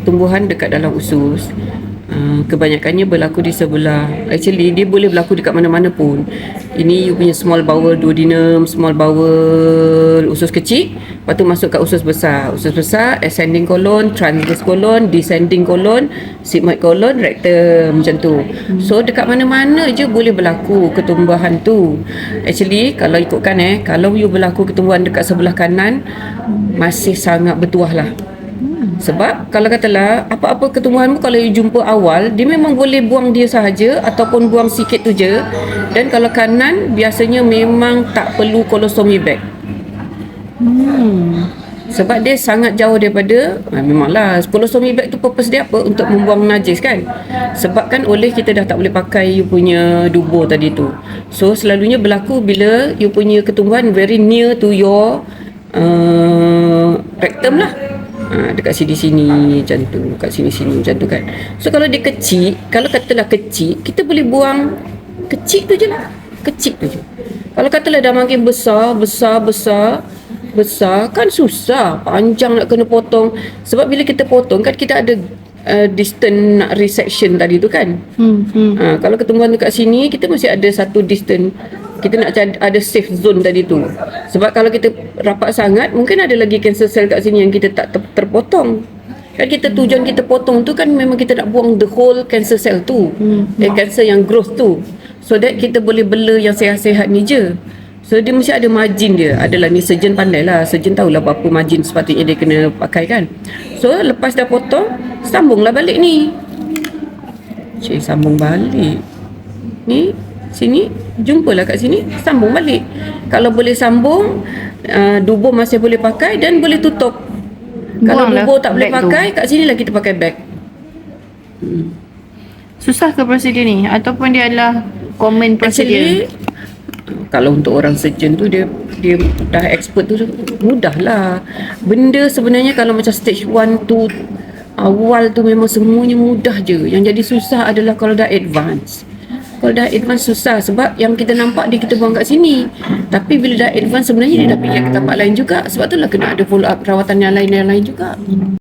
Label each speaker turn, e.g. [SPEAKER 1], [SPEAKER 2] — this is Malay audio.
[SPEAKER 1] ketumbuhan dekat dalam usus. Kebanyakannya berlaku di sebelah. Actually dia boleh berlaku dekat mana-mana pun. Ini you punya small bowel duodenum, small bowel usus kecil, lepas tu masuk kat usus besar. Usus besar, ascending colon, transverse colon, descending colon, sigmoid colon, rectum, macam tu. So dekat mana-mana je boleh berlaku ketumbuhan tu. Actually kalau ikutkan kalau you berlaku ketumbuhan dekat sebelah kanan, masih sangat bertuah lah. Sebab kalau katalah apa-apa ketumbuhanmu, kalau you jumpa awal, dia memang boleh buang dia sahaja ataupun buang sikit tu je. Dan kalau kanan biasanya memang tak perlu colostomy bag. Sebab dia sangat jauh daripada memanglah colostomy bag tu purpose dia apa? Untuk membuang najis kan. Sebab kan oleh kita dah tak boleh pakai you punya dubur tadi tu. So selalunya berlaku bila you punya ketumbuhan very near to your rectum lah. Dekat sini-sini macam tu, dekat sini-sini macam tu kan. So kalau dia kecil, kalau katalah kecil, kita boleh buang kecil tu je lah. Kecil tu je. Kalau katalah dah makin besar kan susah, panjang nak kena potong. Sebab bila kita potong kan kita ada distance resection tadi tu kan. Kalau ketumbuhan dekat sini, kita masih ada satu distance. Kita nak ada safe zone tadi tu. Sebab kalau kita rapat sangat, mungkin ada lagi cancer cell kat sini yang kita tak terpotong. Kan kita tujuan kita potong tu kan memang kita nak buang the whole cancer cell tu. Cancer yang growth tu. So that kita boleh bela yang sehat-sehat ni je. So dia mesti ada margin dia. Adalah ni surgeon pandai lah. Surgeon tahulah berapa margin sepatutnya dia kena pakai kan. So lepas dah potong, sambunglah balik ni. Cik, sambung balik. Ni sini, jumpalah kat sini, sambung balik. Kalau boleh sambung, dubur masih boleh pakai dan boleh tutup. Kalau dubur tak boleh pakai, kat sini lah kita pakai bag.
[SPEAKER 2] Susah ke prosedur ni? Ataupun dia adalah common prosedur?
[SPEAKER 1] Kalau untuk orang surgeon tu dia dah expert tu mudah lah. Benda sebenarnya kalau macam stage 1 tu awal tu memang semuanya mudah je. Yang jadi susah adalah kalau dah advance. Kalau dah advance susah sebab yang kita nampak dia kita buang kat sini. Tapi bila dah advance sebenarnya dia dah fikir ke tempat lain juga. Sebab tu lah kena ada follow up perawatan yang lain juga.